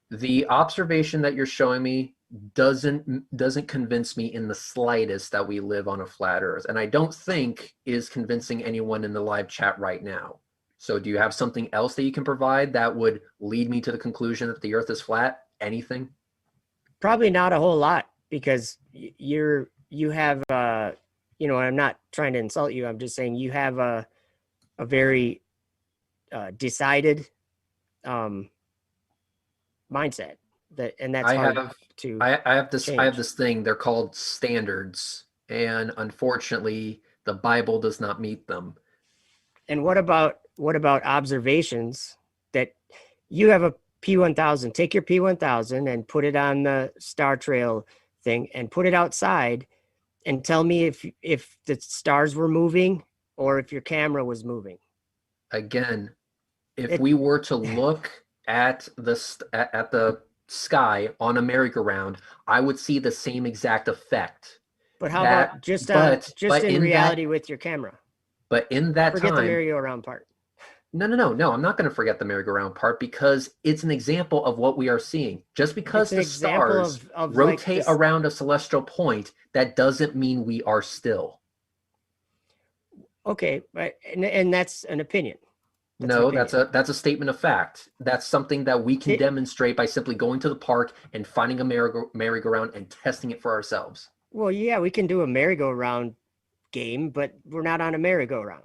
The observation that you're showing me doesn't convince me in the slightest that we live on a flat Earth, and I don't think is convincing anyone in the live chat right now. So do you have something else that you can provide that would lead me to the conclusion that the Earth is flat? Anything? Probably not a whole lot, because you have I'm not trying to insult you. I'm just saying you have a very decided um, mindset and that's I hard have to I have change. this thing, they're called standards, and unfortunately the Bible does not meet them. And what about observations that you have a P1000? Take your P1000 and put it on the Star Trail thing and put it outside and tell me if the stars were moving or if your camera was moving. Again, if It we were to look at the sky on a merry-go-round, I would see the same exact effect. But how That about just but just but in in that reality with your camera? but in that Forget the time, merry-go-round part. no, I'm not going to forget the merry-go-round part because it's an example of what we are seeing. Just because It's an the example stars of like rotate this. around a celestial point, that doesn't mean we are still. Okay, but and that's an opinion. That's an No, opinion. that's a statement of fact. That's something that we can It, demonstrate by simply going to the park and finding a merry-go-round and testing it for ourselves. well, yeah, we can do a merry-go-round game, but we're not on a merry-go-round.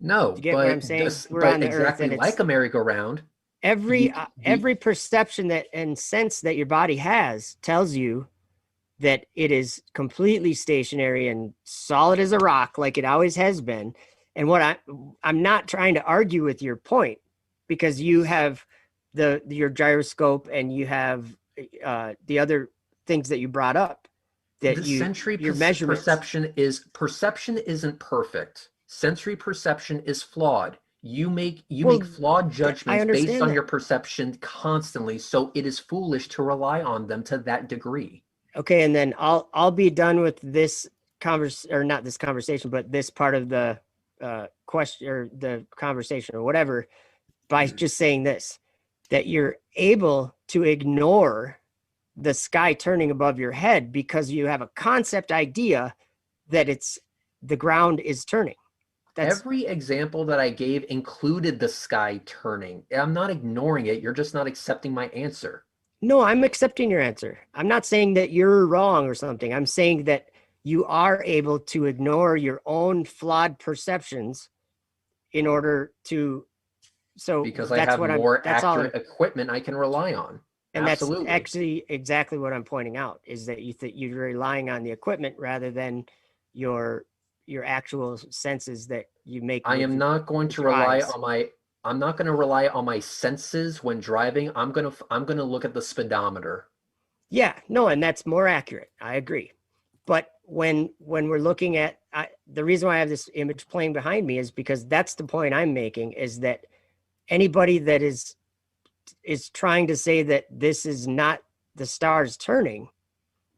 No, You get what I'm saying? We're but on the earth, exactly and like it's a merry-go-round, every you uh, the every perception that and sense that your body has tells you that it is completely stationary and solid as a rock, like it always has been. And I'm not trying to argue with your point, because you have your gyroscope and you have the other things that you brought up, that the sensory your measurements. perception isn't perfect. Sensory perception is flawed. You make Well, flawed I judgments based understand on your that. perception constantly, so it is foolish to rely on them to that degree. Okay, and then I'll be done with this or not this conversation, but this part of the question or the conversation or whatever, by just saying this, that you're able to ignore the sky turning above your head because you have a concept idea that the ground is turning. That's Every example that I gave included the sky turning. I'm not ignoring it. You're just not accepting my answer. No, I'm accepting your answer. I'm not saying that you're wrong or something. I'm saying that you are able to ignore your own flawed perceptions in order to, so Because I have more that's all accurate equipment I can rely on. and that's Absolutely. actually exactly what I'm pointing out, is that you're relying on the equipment rather than your your actual senses that you make I am not going with to your rely eyes. on my I'm not going to rely on my senses when driving. I'm going to look at the speedometer. Yeah, no, and that's more accurate. I agree. But when we're looking at the reason why I have this image playing behind me is because that's the point I'm making, is that anybody that is trying to say that this is not the stars turning,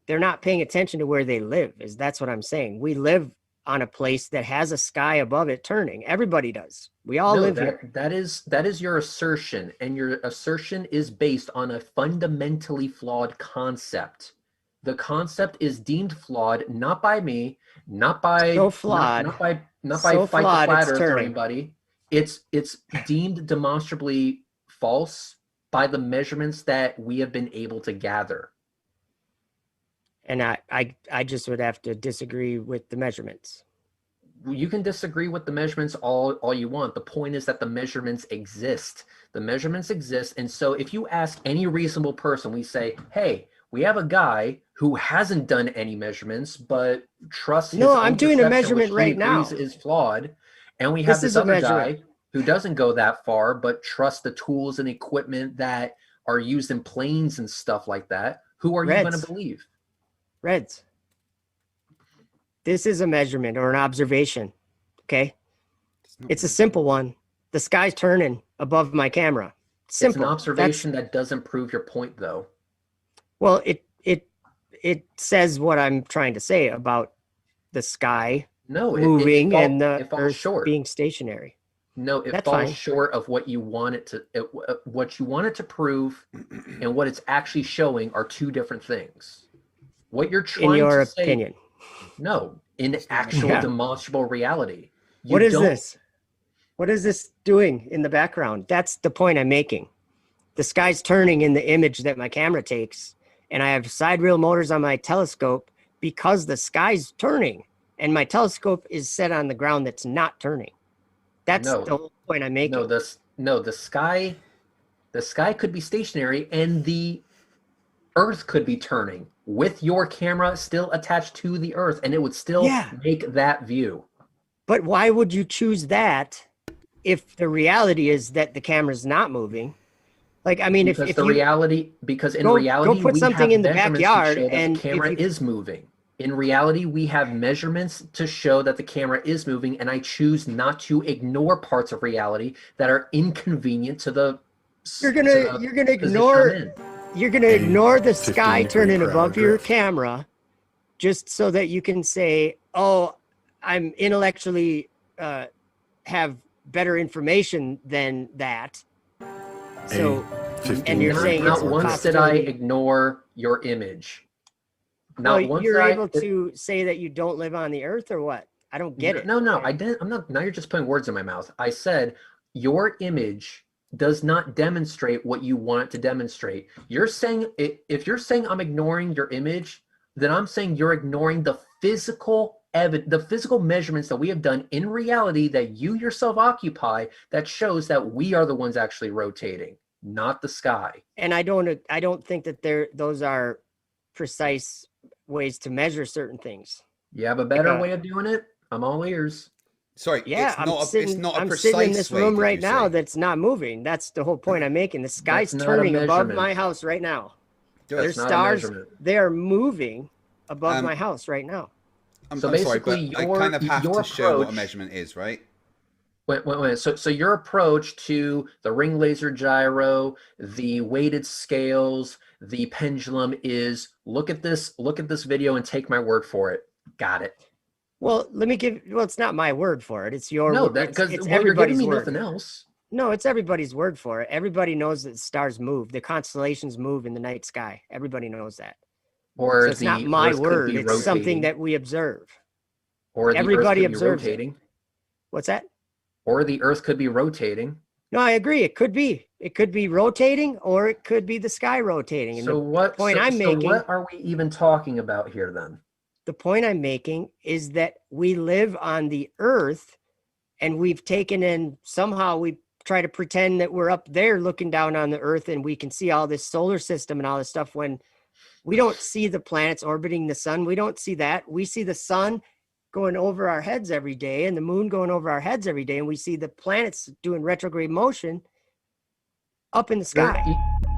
they're not paying attention to where they live. Is That's what I'm saying. We live on a place that has a sky above it turning. Everybody does. We all No, live here. that is your assertion, and your assertion is based on a fundamentally flawed concept. The concept is deemed flawed not by me, not by So flawed, not by so Fight the flawed Flat it's Earth or turning. anybody. It's deemed demonstrably false by the measurements that we have been able to gather. And I just would have to disagree with the measurements. You can disagree with the measurements all you want. The point is that the measurements exist. The measurements exist. And so if you ask any reasonable person, we say, hey, we have a guy who hasn't done any measurements, but trusts No, his I'm own doing a perception, which measurement he right agrees now. is flawed. And we have This this is a other measurement. guy who doesn't go that far, but trusts the tools and equipment that are used in planes and stuff like that. Who are you going to Reds, believe? Reds. This is a measurement or an observation. Okay. It's a simple one. The sky's turning above my camera. It's an Simple. That's observation that doesn't prove your point, though. well, it says what I'm trying to say about the sky No, it moving and fall the it falls earth short. being stationary. No, it That's falls fine. short of what you want it to what you want it to prove and what it's actually showing are two different things. What you're In trying your to say, opinion. no, in It's not my actual Yeah. opinion. demonstrable reality. You What is don't this? What is this doing in the background? That's the point I'm making. The sky's turning in the image that my camera takes, and I have side reel motors on my telescope because the sky's turning, and my telescope is set on the ground that's not turning. That's no, the whole point I'm no, making. the sky could be stationary and the earth could be turning with your camera still attached to the earth and it would still Yeah, make that view. but why would you choose that if the reality is that the camera's not moving? Like, I mean, Because if you because in go reality put we something have in the measurements to backyard, show that the and if camera you is moving. In reality, we have measurements to show that the camera is moving, and I choose not to ignore parts of reality that are inconvenient to the you're to gonna the you're gonna position I'm ignore in. you're gonna A ignore the 15 sky degree turning per hour above your drift. camera just so that you can say, "Oh, I'm intellectually have better information than that." So, A 15 and you're degree saying per it's Not a hour once drift. did I possibility. ignore your image. Well, Not once you're did able to say that you don't live on the earth, or what? I don't get it. no, I didn't. I'm not. Now you're just putting words in my mouth. I said your image does not demonstrate what you want it to demonstrate. You're saying if you're saying I'm ignoring your image, then I'm saying you're ignoring the physical measurements that we have done in reality that you yourself occupy that shows that we are the ones actually rotating, not the sky. And I don't think that those are precise ways to measure certain things. You have a Like better way of doing it? I'm all ears. Sorry, yeah, it's not a I'm sitting in precise this way, room did right you now say? that's not moving. That's the whole point I'm making. The That's sky's not a turning above my measurement. house right now. Good. There's That's not a stars, measurement. they are moving above my Um, house right now. So I'm sorry, basically, but I kind of have your to show what a approach. measurement is, right? Wait. So your approach to the ring laser gyro, the weighted scales, the pendulum is look at this video and take my word for it. Got it. Well, it's not my word for it. It's No, your that because it's well, you're giving everybody's me word. nothing else. No, it's everybody's word for it. Everybody knows that stars move, the constellations move in the night sky. Everybody knows that. So Or it's not the my Earth could word. be It's something rotating. that we observe. Or the Earth Everybody could be observes it. rotating. What's that? Or the Earth could be rotating. No, I agree. It could be. It could be rotating, or it could be the sky rotating. And So what? point I'm So making, what are we even talking about here then? the point I'm making is that we live on the earth, and we've taken in, somehow we try to pretend that we're up there looking down on the earth and we can see all this solar system and all this stuff, when we don't see the planets orbiting the sun. We don't see that. We see the sun going over our heads every day and the moon going over our heads every day, and we see the planets doing retrograde motion up in the You're sky.